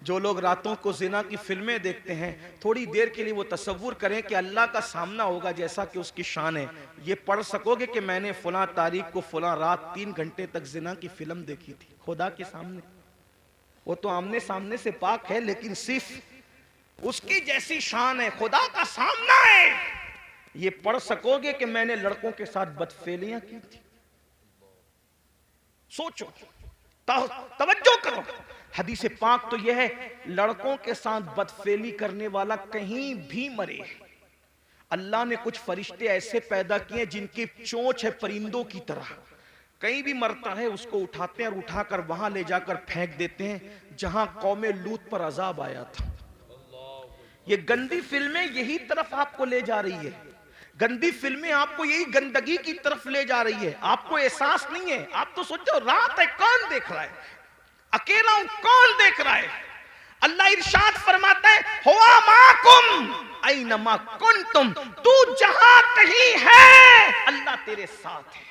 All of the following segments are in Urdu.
جو لوگ راتوں کو زنا کی فلمیں دیکھتے ہیں تھوڑی دیر کے لیے وہ تصور کریں کہ اللہ کا سامنا ہوگا جیسا کہ اس کی شان ہے. یہ پڑھ سکو گے کہ میں نے فلاں تاریخ کو فلاں رات 3 گھنٹے تک زنا کی فلم دیکھی تھی خدا کے سامنے؟ وہ تو آمنے سامنے سے پاک ہے لیکن صرف اس کی جیسی شان ہے، خدا کا سامنا ہے. یہ پڑھ سکو گے کہ میں نے لڑکوں کے ساتھ بدفعلیاں کی تھی؟ سوچو، توجہ کرو. حدیث پاک تو یہ ہے لڑکوں کے ساتھ بدفعلی کرنے والا کہیں بھی مرے. اللہ نے کچھ فرشتے ایسے پیدا کیے جن کی چونچ ہے پرندوں کی طرح، کہیں بھی مرتا ہے اس کو اٹھاتے ہیں اور اٹھا کر وہاں لے جا کر پھینک دیتے ہیں جہاں قوم لوط پر عذاب آیا تھا. یہ گندی فلمیں یہی طرف آپ کو لے جا رہی ہے، گندی فلمیں آپ کو یہی گندگی کی طرف لے جا رہی ہے. آپ کو احساس نہیں ہے، آپ تو سوچو رات ہے کون دیکھ رہا ہے، اکیلا ہوں کون دیکھ رہا ہے. اللہ ارشاد فرماتا ہے ہوا معکم اینما کنتم، تو جہاں کہیں ہے اللہ تیرے ساتھ ہے.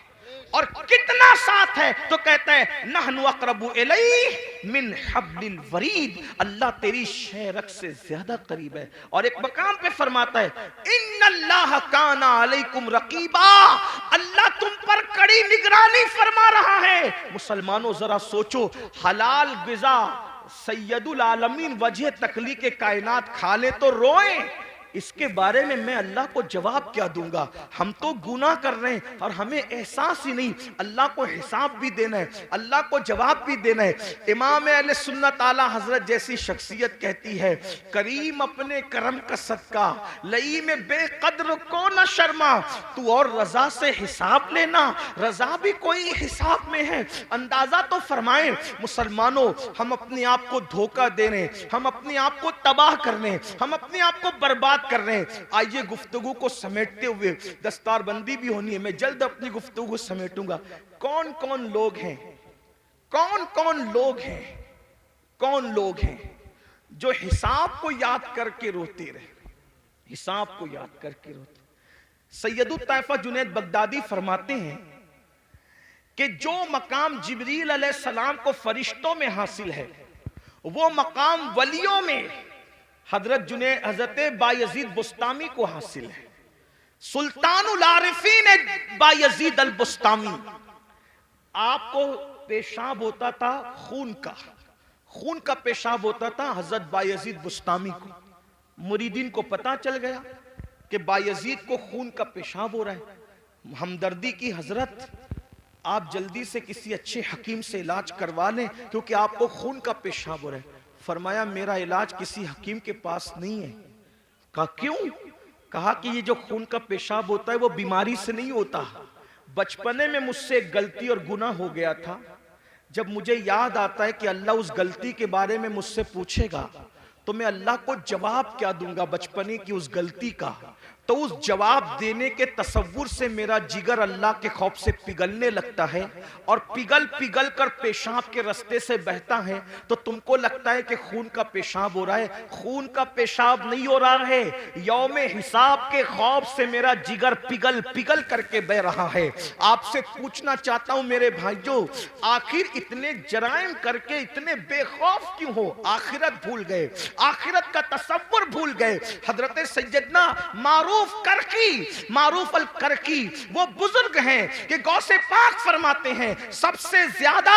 اور کتنا ساتھ ہے تو کہتا ہے نحن اقرب الیہ من حبل الورید، اللہ تیری شہرک سے زیادہ قریب ہے. اور ایک مقام پہ فرماتا ہے ان اللہ کان علیکم رقیبا، اللہ تم پر کڑی نگرانی فرما رہا ہے. مسلمانوں ذرا سوچو، حلال غذا سید العالمین وجہ تخلیق کائنات کھا لے تو روئیں، اس کے بارے میں میں اللہ کو جواب کیا دوں گا؟ ہم تو گناہ کر رہے ہیں اور ہمیں احساس ہی نہیں. اللہ کو حساب بھی دینا ہے، اللہ کو جواب بھی دینا ہے. امام اہل سنت اعلیٰ حضرت جیسی شخصیت کہتی ہے کریم اپنے کرم کا صدقہ لئیم بے قدر کو نہ شرما، تو اور رضا سے حساب لینا، رضا بھی کوئی حساب میں ہے. اندازہ تو فرمائیں مسلمانوں، ہم اپنے آپ کو دھوکہ دے رہے ہیں، ہم اپنے آپ کو تباہ کر رہے ہیں، ہم اپنے آپ کو برباد کر رہے ہیں. آئیے گفتگو کو سمیٹتے ہوئے، دستار بندی بھی ہونی ہے، میں جلد اپنی گفتگو سمیٹوں گا. کون کون لوگ ہیں، کون کون لوگ ہیں، کون لوگ ہیں جو حساب کو یاد کر کے روتے رہے، حساب کو یاد کر کے روتے. سید الطائفہ جنید بغدادی فرماتے ہیں کہ جو مقام جبریل علیہ السلام کو فرشتوں میں حاصل ہے وہ مقام ولیوں میں حضرت بایزید بستامی کو حاصل ہے. سلطان العارفین بایزید البستامی، آپ کو پیشاب ہوتا تھا خون کا پیشاب ہوتا تھا حضرت بایزید بستامی کو. مریدین کو پتا چل گیا کہ بایزید کو خون کا پیشاب ہو رہا ہے. ہمدردی کی حضرت آپ جلدی سے کسی اچھے حکیم سے علاج کروا لیں کیونکہ آپ کو خون کا پیشاب ہو رہا ہے. فرمایا میرا علاج کسی حکیم کے پاس نہیں ہے. کہا کیوں؟ کہا کہ یہ جو خون کا پیشاب ہوتا ہے وہ بیماری سے نہیں ہوتا. بچپنے میں مجھ سے ایک غلطی اور گناہ ہو گیا تھا، جب مجھے یاد آتا ہے کہ اللہ اس غلطی کے بارے میں مجھ سے پوچھے گا تو میں اللہ کو جواب کیا دوں گا بچپنے کی اس غلطی کا. تو اس جواب دینے کے تصور سے میرا جگر اللہ کے خوف سے پگھلنے لگتا ہے اور پگھل کر پیشاب کے رستے سے بہتا ہے. تو تم کو لگتا ہے کہ خون کا پیشاب ہو رہا ہے، خون کا پیشاب نہیں ہو رہا ہے، یوم حساب کے خوف سے میرا جگر پگھل کر کے بہ رہا ہے. آپ سے پوچھنا چاہتا ہوں میرے بھائیوں، آخر اتنے جرائم کر کے اتنے بے خوف کیوں ہو؟ آخرت بھول گئے، آخرت کا تصور بھول گئے. حضرت سیدنا معروف الکرکی وہ بزرگ ہیں کہ غوث پاک فرماتے ہیں سب سے زیادہ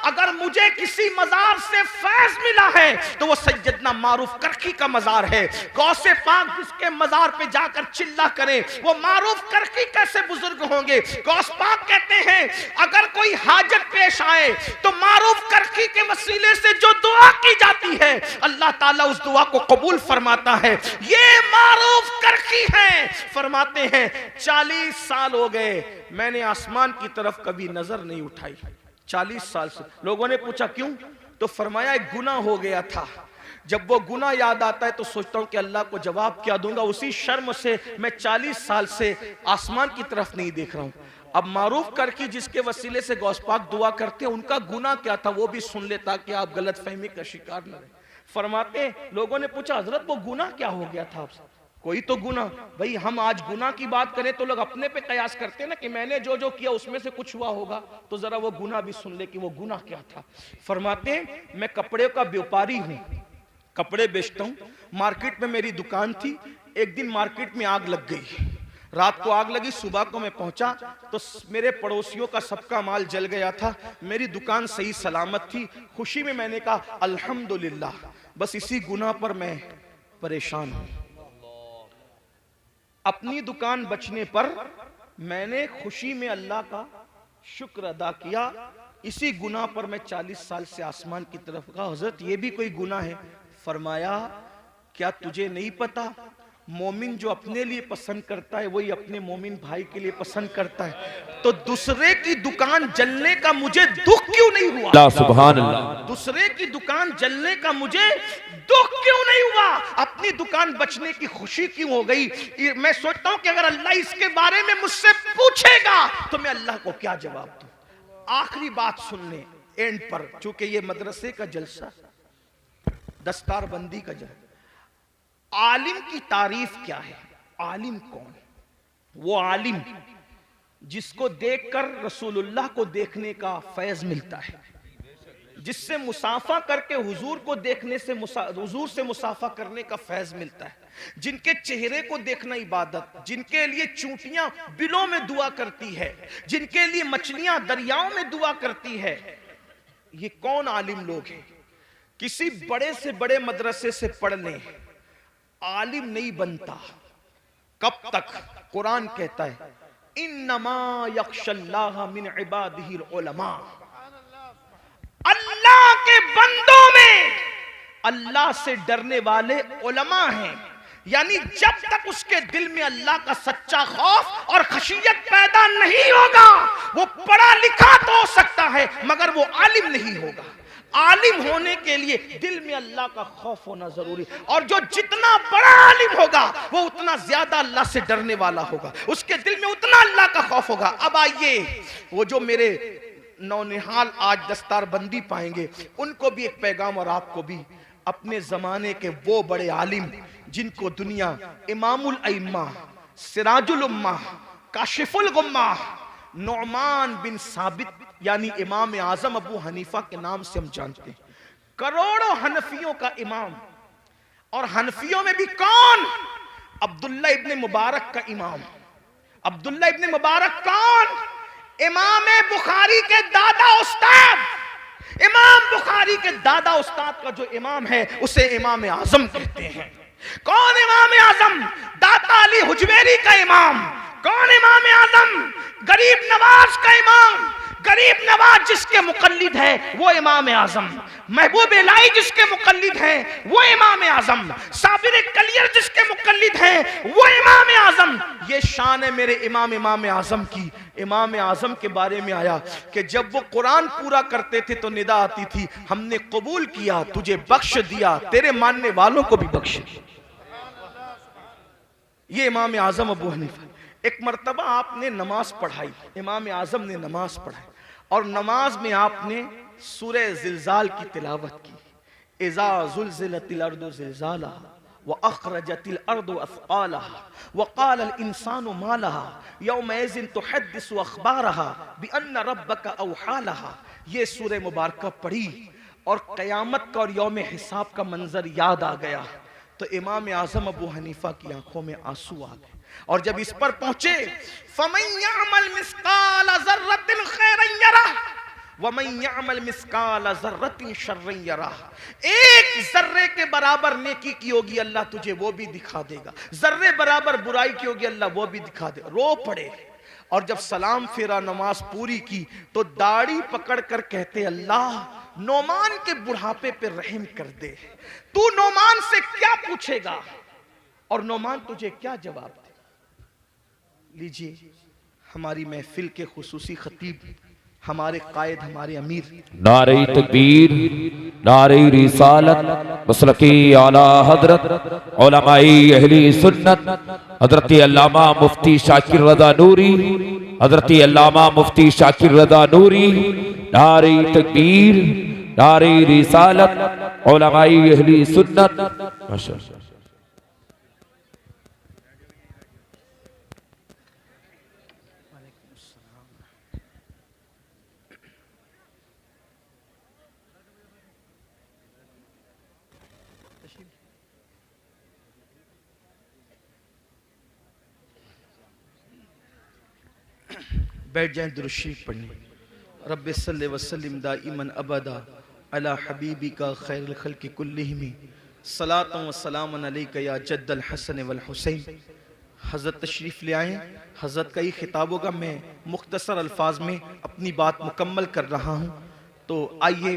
اگر مجھے کسی مزار سے فیض ملا ہے تو وہ سیدنا معروف کرکی کا مزار ہے. غوث پاک جس کے مزار پہ جا کر چلا کرے وہ معروف کرکی کیسے بزرگ ہوں گے؟ غوث پاک کہتے ہیں اگر کوئی حاجت پیش آئے تو معروف کرکی کے وسیلے سے جو دعا کی جاتی ہے اللہ تعالیٰ اس دعا کو قبول فرماتا ہے. یہ معروف کرکی ہیں. فرماتے ہیں 40 سال ہو گئے میں نے آسمان کی طرف کبھی نظر نہیں اٹھائی. 40 سال سے. لوگوں نے پوچھا کیوں؟ تو فرمایا ایک گناہ ہو گیا تھا، جب وہ گناہ یاد آتا ہے تو سوچتا ہوں کہ اللہ کو جواب کیا دوں گا. اسی شرم سے میں 40 سال سے آسمان کی طرف نہیں دیکھ رہا ہوں. اب معروف کرکی جس کے وسیلے سے غوث پاک دعا کرتے ہیں ان کا گناہ کیا تھا وہ بھی سن لے تاکہ آپ غلط فہمی کا شکار نہ رہیں. فرماتے ہیں لوگوں نے پوچھا حضرت وہ گناہ کیا ہو گیا تھا آپ سے؟ کوئی تو گناہ. بھئی ہم آج گناہ کی بات کریں تو لوگ اپنے پہ قیاس کرتے ہیں نا کہ میں نے جو کیا اس میں سے کچھ ہوا ہوگا، تو ذرا وہ گناہ بھی سن لے کہ وہ گناہ کیا تھا. فرماتے ہیں میں کپڑے کا بیوپاری ہوں، کپڑے بیچتا ہوں، مارکیٹ میں میری دکان تھی، ایک دن مارکیٹ میں آگ لگ گئی، رات کو آگ لگی، صبح کو میں پہنچا تو میرے پڑوسیوں کا سب کا مال جل گیا تھا، میری دکان صحیح سلامت تھی۔ خوشی میں میں نے کہا الحمدللہ، بس اسی گناہ پر میں پریشان ہوں۔ اپنی دکان بچنے پر میں نے خوشی میں اللہ کا شکر ادا کیا، اسی گناہ پر میں 40 سال سے آسمان کی طرف کہا حضرت یہ بھی کوئی گناہ ہے؟ فرمایا کیا تجھے نہیں پتا مومن جو اپنے لیے پسند کرتا ہے وہی اپنے مومن بھائی کے لیے پسند کرتا ہے، تو دوسرے کی دکان جلنے کا مجھے دکھ کیوں نہیں ہوا؟ اللہ سبحان اللہ۔ دوسرے کی دکان جلنے کا مجھے دکھ کیوں نہیں ہوا؟ اپنی دکان بچنے کی خوشی کیوں ہو گئی؟ میں سوچتا ہوں کہ اگر اللہ اس کے بارے میں مجھ سے پوچھے گا تو میں اللہ کو کیا جواب دوں؟ آخری بات سن لیں اینڈ پر، چونکہ یہ مدرسے کا جلسہ، دستار بندی کا جلسہ۔ عالم کی تعریف کیا ہے؟ عالم کون؟ وہ عالم جس کو دیکھ کر رسول اللہ کو دیکھنے کا فیض ملتا ہے، جس سے مسافہ کر کے حضور کو دیکھنے سے حضور سے مسافہ کرنے کا فیض ملتا ہے، جن کے چہرے کو دیکھنا عبادت، جن کے لیے چونٹیاں بلوں میں دعا کرتی ہے، جن کے لیے مچھلیاں دریاؤں میں دعا کرتی ہے، یہ کون عالم لوگ ہیں؟ کسی بڑے سے بڑے مدرسے سے پڑھ لیں، عالم نہیں بنتا۔ کب تک؟ قرآن کہتا ہے انما یخشی اللہ من عبادہ العلماء، اللہ کے بندوں میں اللہ سے ڈرنے والے علماء ہیں، یعنی جب تک اس کے دل میں اللہ کا سچا خوف اور خشیت پیدا نہیں ہوگا، وہ پڑھا لکھا تو ہو سکتا ہے مگر وہ عالم نہیں ہوگا۔ عالم ہونے کے لیے دل میں اللہ کا خوف ہونا ضروری، اور جو جتنا بڑا عالم ہوگا وہ اتنا زیادہ اللہ سے ڈرنے والا ہوگا، اس کے دل میں اتنا اللہ کا خوف ہوگا۔ اب آئیے وہ جو میرے نونہال آج دستار بندی پائیں گے، ان کو بھی ایک پیغام اور آپ کو بھی، اپنے زمانے کے وہ بڑے عالم جن کو دنیا امام الائمہ، سراج الامہ، کاشف الغمہ، نعمان بن ثابت یعنی امام اعظم ابو حنیفہ کے نام سے ہم جانتے ہیں، کروڑوں حنفیوں کا امام، اور حنفیوں میں بھی کون؟ عبداللہ ابن مبارک کا امام۔ عبداللہ ابن مبارک کون؟ امام بخاری کے دادا استاد۔ امام بخاری کے دادا استاد کا جو امام ہے اسے امام اعظم کہتے ہیں۔ کون امام اعظم؟ داتا علی حجویری کا امام۔ کون امام اعظم؟ غریب نواز کا امام۔ غریب نواز جس کے مقلد ہے وہ امام اعظم، محبوب الہی جس کے مقلد ہیں وہ امام اعظم، صابر کلیر جس کے مقلد ہیں وہ امام اعظم۔ یہ شان ہے میرے امام اعظم کی۔ امام اعظم کے بارے میں آیا کہ جب وہ قرآن پورا کرتے تھے تو ندا آتی تھی ہم نے قبول کیا، تجھے بخش دیا، تیرے ماننے والوں کو بھی بخش دیا۔ یہ امام اعظم ابو حنیفہ۔ ایک مرتبہ آپ نے نماز پڑھائی، امام اعظم نے نماز پڑھائی، اور نماز میں آپ نے سورہ زلزال کی تلاوت کی، اذا زلزلت الارض زلزالها واخرجت الارض اثقالها وقال الانسان ما لها يومئذ تحدث اخبارها بان ربك اوحى لها۔ یہ سورہ مبارکہ پڑھی اور قیامت کا اور یوم حساب کا منظر یاد آ گیا تو امام اعظم ابو حنیفہ کی آنکھوں میں آنسو آ گئے، اور جب اس پر پہنچے فَمَن يَعْمَلْ مِثْقَالَ ذَرَّةٍ خَيْرًا يَرَهُ وَمَن يَعْمَلْ مِثْقَالَ ذَرَّةٍ شَرًّا يَرَهُ۔ ایک ذرے کے برابر نیکی کی ہوگی اللہ تجھے وہ بھی دکھا دے گا، ذرے برابر برائی کی ہوگی اللہ وہ بھی دکھا دے گا۔ رو پڑے، اور جب سلام پھیرا نماز پوری کی تو داڑھی پکڑ کر کہتے اللہ نعمان کے بڑھاپے پہ رحم کر دے، تو نعمان سے کیا پوچھے گا اور نعمان تجھے کیا جواب دے۔ لیجئے ہماری محفل کے خصوصی خطیب، ہمارے قائد، ہمارے امیر، نعرہ تکبیر، نعرہ رسالت، مسلکی اعلی حضرت علماء اہل سنت حضرت علامہ مفتی شاکر رضا نوری، حضرت علامہ مفتی شاکر رضا نوری، نعرہ تکبیر، نعرہ رسالت، علماء اہل سنت۔ ماشاءاللہ۔ بیٹھ جائیں، درود شریف پڑھنے. رب صلی وسلم دائما ابدا علی حبیبک خیر الخلق کلہم صلاۃ و سلام علیک یا جد الحسن والحسین. حضرت تشریف لے آئیں. حضرت کا یہ خطاب ہوگا، میں مختصر الفاظ میں اپنی بات مکمل کر رہا ہوں. تو آئیے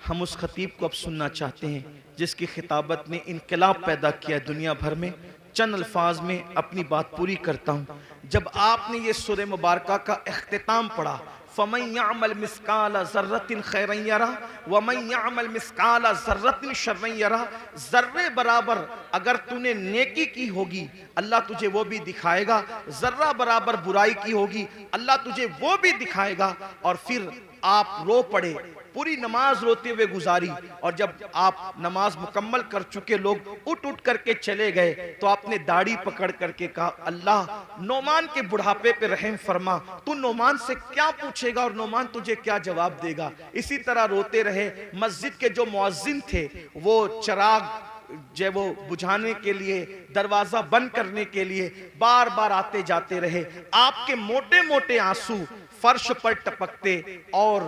ہم اس خطیب کو اب سننا چاہتے ہیں جس کی خطابت نے انقلاب پیدا کیا دنیا بھر میں. چند الفاظ میں اپنی بات پوری کرتا ہوں. جب آپ نے یہ سورہ مبارکہ کا اختتام پڑھا، فَمَنْ يَعْمَلْ مِثْقَالَ ذَرَّةٍ خَيْرًا يَرَهُ وَمَنْ يَعْمَلْ مِثْقَالَ ذَرَّةٍ شَرًّا يَرَهُ، ذرے برابر اگر تو نے نیکی کی ہوگی اللہ تجھے وہ بھی دکھائے گا، ذرہ برابر برائی کی ہوگی اللہ تجھے وہ بھی دکھائے گا. اور پھر آپ رو پڑے، پوری نماز روتے ہوئے گزاری، اور جب آپ نماز مکمل کر چکے لوگ اٹھ کر کے چلے گئے تو آپ نے داڑھی پکڑ کر کے کہا اللہ نعمان کے بڑھاپے پہ رحم فرما، تو نعمان سے کیا پوچھے گا اور نعمان تجھے کیا جواب دے گا. اسی طرح روتے رہے. مسجد کے جو مؤذن تھے وہ چراغ وہ بجھانے کے لیے، دروازہ بند کرنے کے لیے بار بار آتے جاتے رہے. آپ کے موٹے موٹے آنسو فرش پر ٹپکتے اور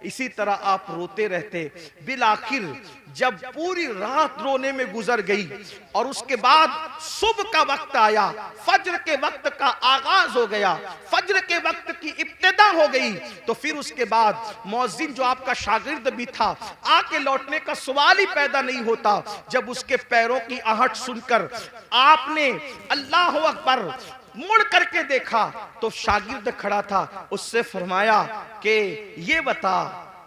اسی طرح آپ روتے رہتے. بالآخر جب پوری رات رونے میں گزر گئی اور اس کے بعد صبح کا وقت آیا، فجر کے وقت کا آغاز ہو گیا، فجر کے وقت کی ابتدا ہو گئی، تو پھر اس کے بعد مؤذن جو آپ کا شاگرد بھی تھا آ کے لوٹنے کا سوال ہی پیدا نہیں ہوتا. جب اس کے پیروں کی آہٹ سن کر آپ نے اللہ اکبر مڑ کر کے دیکھا تو شاگرد کھڑا تھا. اس سے فرمایا کہ یہ بتا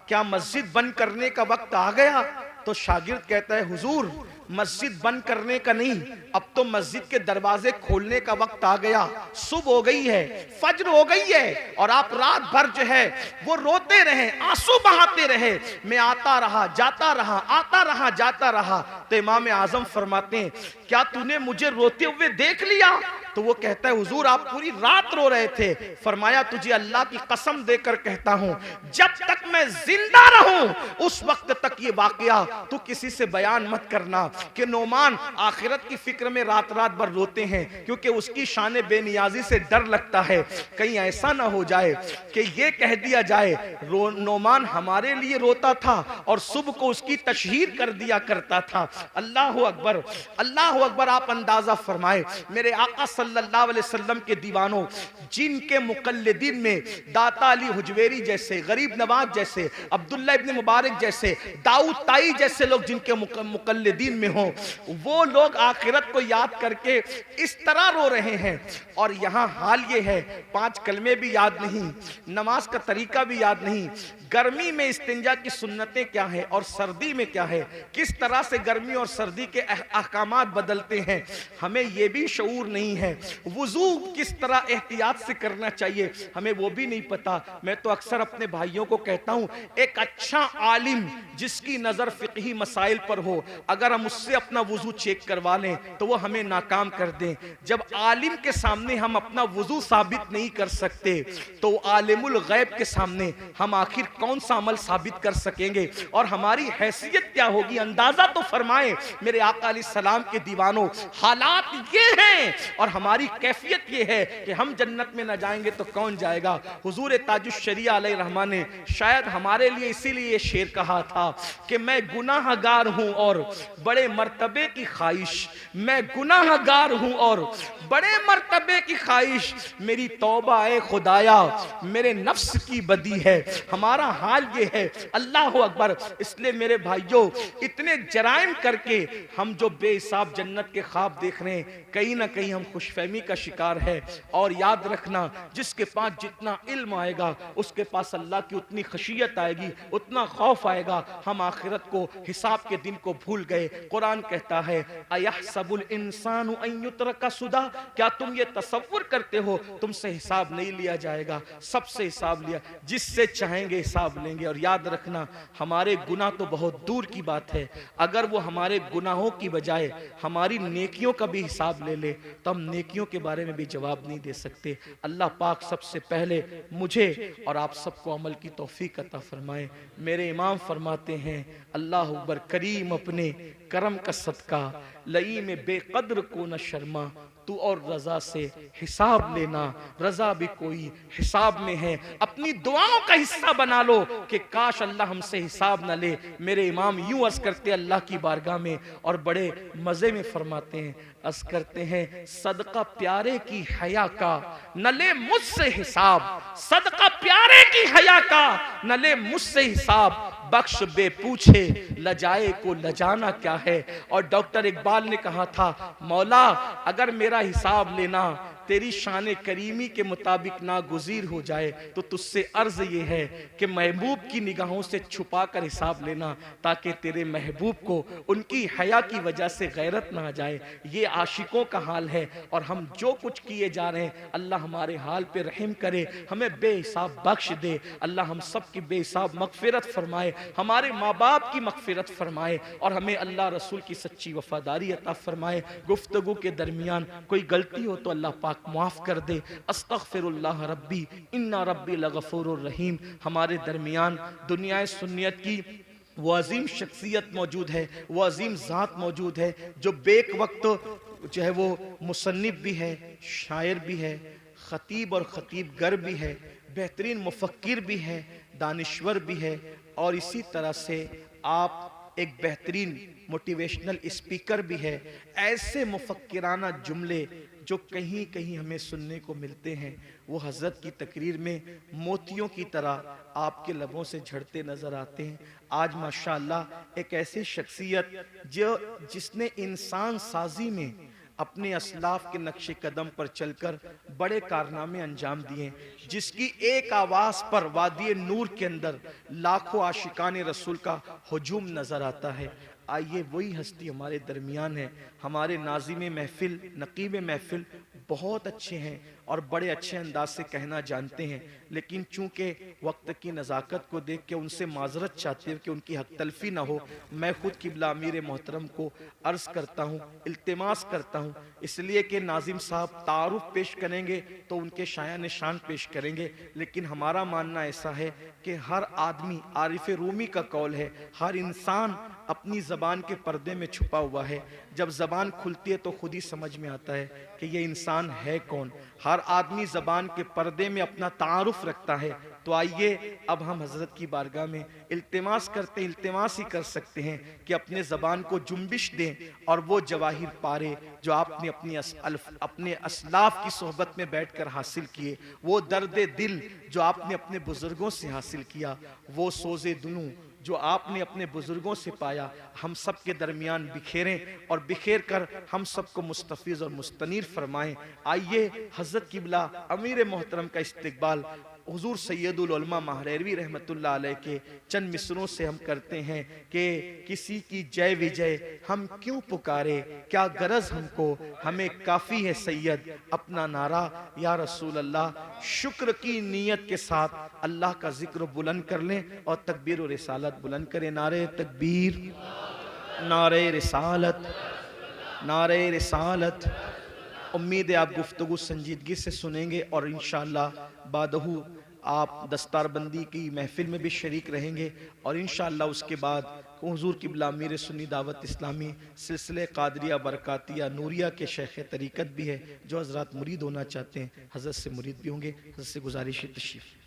کیا مسجد بند کرنے کا وقت آ گیا؟ تو شاگرد کہتا ہے حضور مسجد بند کرنے کا نہیں، اب تو مسجد کے دروازے کھولنے کا وقت آ گیا. صبح ہو گئی ہے، فجر ہو گئی ہے، اور آپ رات بھر جو ہے وہ روتے رہے، آنسو بہاتے رہے. میں آتا رہا جاتا رہا، آتا رہا جاتا رہا. تو امام اعظم فرماتے ہیں کیا تو نے مجھے روتے ہوئے دیکھ لیا؟ تو وہ کہتا ہے حضور آپ پوری رات رو رہے تھے. فرمایا تجھے اللہ کی قسم دے کر کہتا ہوں جب تک میں زندہ رہوں اس وقت تک یہ واقعہ تو کسی سے بیان مت کرنا کہ نعمان آخرت کی فکر میں رات رات بھر روتے ہیں، کیونکہ اس کی شان بے نیازی سے ڈر لگتا ہے کہیں ایسا نہ ہو جائے کہ یہ کہہ دیا جائے نعمان ہمارے لیے روتا تھا اور صبح کو اس کی تشہیر کر دیا کرتا تھا. اللہ اکبر اللہ اکبر. آپ اندازہ فرمائے میرے آقا صلی اللہ علیہ وسلم کے دیوانوں جن کے مقلدین میں داتا علی حجویری جیسے، غریب نواز جیسے، عبداللہ ابن مبارک جیسے، داؤد تائی جیسے لوگ جن کے مقلدین میں ہوں، وہ لوگ آخرت کو یاد کر کے اس طرح رو رہے ہیں. اور یہاں حال یہ ہے 5 کلمے بھی یاد نہیں، نماز کا طریقہ بھی یاد نہیں. گرمی میں استنجا کی سنتیں کیا ہیں اور سردی میں کیا ہے، کس طرح سے گرمی اور سردی کے احکامات بدلتے ہیں ہمیں یہ بھی شعور نہیں ہے. وضو کس طرح احتیاط سے کرنا چاہیے ہمیں وہ بھی نہیں پتا. میں تو اکثر اپنے بھائیوں کو کہتا ہوں ایک اچھا عالم جس کی نظر فقہی مسائل پر ہو اگر ہم اس سے اپنا وضو چیک کروا لیں تو وہ ہمیں ناکام کر دیں. جب عالم کے سامنے ہم اپنا وضو ثابت نہیں کر سکتے تو عالم الغیب کے سامنے ہم آخر کون سا عمل ثابت کر سکیں گے اور ہماری حیثیت کیا ہوگی؟ اندازہ تو فرمائیں میرے آقا علیہ السلام کے دیوانوں. حالات یہ ہیں اور ہماری کیفیت یہ ہے کہ ہم جنت میں نہ جائیں گے تو کون جائے گا؟ حضور تاج الشریعہ علیہ الرحمہ نے شاید ہمارے لیے اسی لیے یہ شعر کہا تھا کہ میں گناہ گار ہوں اور بڑے مرتبے کی خواہش، میں گناہ گار ہوں اور بڑے مرتبے کی خواہش، میری توبہ اے خدایا میرے نفس کی بدی ہے. ہمارا حال یہ ہے. اللہ اکبر. اس لئے میرے بھائیوں اتنے جرائم کر کے ہم جو بے حساب جنت کے خواب دیکھ رہے ہیں کہیں نہ کہیں ہم خوش فہمی کا شکار ہے. اور یاد رکھنا جس کے پاس جتنا علم آئے گا اس کے پاس اللہ کی اتنی خشیت آئے گی، اتنا خوف آئے گا. ہم آخرت کو حساب کے دن کو بھول گئے. قرآن کہتا ہے اَيَحْسَبُ الْإِنسَانُ أَن يُتْرَكَ سُدًى، کیا تم یہ تصور کرتے ہو تم سے حساب نہیں لیا جائے گا؟ سب سے حساب لیا، جس سے چاہیں گے حساب لیں گے. اور یاد رکھنا ہمارے گناہ تو بہت دور کی بات ہے، اگر وہ ہمارے گناہوں کی بجائے ہماری نیکیوں کا بھی حساب لے لے تو ہم نیکیوں کے بارے میں بھی جواب نہیں دے سکتے. اللہ پاک سب سے پہلے مجھے اور آپ سب کو عمل کی توفیق عطا فرمائے. میرے امام فرماتے ہیں اللہ اکبر کریم اپنے کرم کا صدقہ، لئی میں بے قدر کو نہ شرما، تو اور رضا سے حساب لینا، رضا بھی کوئی حساب میں ہے، اپنی دعاؤں کا حصہ بنا لو کہ کاش اللہ ہم سے حساب نہ لے۔ میرے امام یوں عرض کرتے اللہ کی بارگاہ میں اور بڑے مزے میں فرماتے ہیں، عرض کرتے ہیں صدقہ پیارے کی حیا کا نہ لے مجھ سے حساب، صدقہ پیارے کی حیا کا نہ لے مجھ سے حساب، بخش بے پوچھے لجائے کو لجانا کیا ہے۔ اور ڈاکٹر اقبال نے کہا تھا مولا اگر میرا حساب لینا تیری شان کریمی کے مطابق ناگزیر ہو جائے تو تجھ سے عرض یہ ہے کہ محبوب کی نگاہوں سے چھپا کر حساب لینا تاکہ تیرے محبوب کو ان کی حیا کی وجہ سے غیرت نہ آ جائے۔ یہ عاشقوں کا حال ہے اور ہم جو کچھ کیے جا رہے ہیں اللہ ہمارے حال پہ رحم کرے، ہمیں بے حساب بخش دے، اللہ ہم سب کی بے حساب مغفرت فرمائے، ہمارے ماں باپ کی مغفرت فرمائے اور ہمیں اللہ رسول کی سچی وفاداری عطا فرمائے۔ گفتگو کے درمیان کوئی غلطی ہو تو اللہ پاک معاف کر دے۔ استغفر اللہ ربی ان ربی لغفور الرحیم۔ ہمارے درمیان دنیا سنیت کی وہ عظیم شخصیت موجود ہے، وہ عظیم ذات موجود ہے جو بیک وقت جو ہے وہ مصنف بھی ہے، شاعر بھی ہے، خطیب اور خطیب گر بھی ہے، بہترین مفکر بھی ہے، دانشور بھی ہے، اور اسی طرح سے آپ ایک بہترین موٹیویشنل اسپیکر بھی ہے۔ ایسے مفکرانہ جملے جو کہیں کہیں ہمیں سننے کو ملتے ہیں وہ حضرت کی تقریر میں موتیوں کی طرح آپ کے لبوں سے جھڑتے نظر آتے ہیں۔ آج ماشاءاللہ ایک ایسی شخصیت جس نے انسان سازی میں اپنے اسلاف کے نقش قدم پر چل کر بڑے کارنامے انجام دیے، جس کی ایک آواز پر وادی نور کے اندر لاکھوں عاشقان رسول کا ہجوم نظر آتا ہے۔ آئیے وہی ہستی ہمارے درمیان ہے۔ ہمارے ناظم محفل، نقیب محفل بہت اچھے ہیں اور بڑے اچھے انداز سے کہنا جانتے ہیں، لیکن چونکہ وقت کی نزاکت کو دیکھ کے ان سے معذرت چاہتے ہیں کہ ان کی حق تلفی نہ ہو، میں خود قبلہ امیر محترم کو عرض کرتا ہوں، التماس کرتا ہوں، اس لیے کہ ناظم صاحب تعارف پیش کریں گے تو ان کے شایان نشان پیش کریں گے، لیکن ہمارا ماننا ایسا ہے کہ ہر آدمی، عارف رومی کا قول ہے، ہر انسان اپنی زبان کے پردے میں چھپا ہوا ہے، جب زبان کھلتی ہے تو خود ہی سمجھ میں آتا ہے کہ یہ انسان ہے کون۔ ہر آدمی زبان کے پردے میں اپنا تعارف رکھتا ہے۔ تو آئیے اب ہم حضرت کی بارگاہ میں التماس کرتے ہیں، التماس ہی کر سکتے ہیں کہ اپنے زبان کو جنبش دیں اور وہ جواہر پارے جو آپ نے اپنے اسلاف کی صحبت میں بیٹھ کر حاصل کیے، وہ درد دل جو آپ نے اپنے بزرگوں سے حاصل کیا، وہ سوز دنوں جو آپ نے اپنے بزرگوں سے پایا، ہم سب کے درمیان بکھیریں اور بکھیر کر ہم سب کو مستفیض اور مستنیر فرمائیں۔ آئیے حضرت قبلہ امیر محترم کا استقبال حضور سید العلماء مہریروی رحمت اللہ علیہ کے چند مصروں سے ہم کرتے ہیں کہ کسی کی جے وجے ہم کیوں پکارے، کیا غرض ہم کو، ہمیں کافی ہے سید اپنا نعرہ یا رسول اللہ۔ شکر کی نیت کے ساتھ اللہ کا ذکر بلند کر لیں اور تکبیر و رسالت بلند کریں۔ نعرہ تکبیر، نعرہ رسالت، نعرہ رسالت۔ امید ہے آپ گفتگو سنجیدگی سے سنیں گے اور انشاءاللہ بعدہ آپ دستار بندی کی محفل میں بھی شریک رہیں گے، اور انشاءاللہ اس کے بعد حضور قبلہ امیر سنی دعوت اسلامی سلسلہ قادریہ برکاتیہ نوریہ کے شیخ طریقت بھی ہے، جو حضرات مرید ہونا چاہتے ہیں حضرت سے مرید بھی ہوں گے۔ حضرت سے گزارش ہے تشریف۔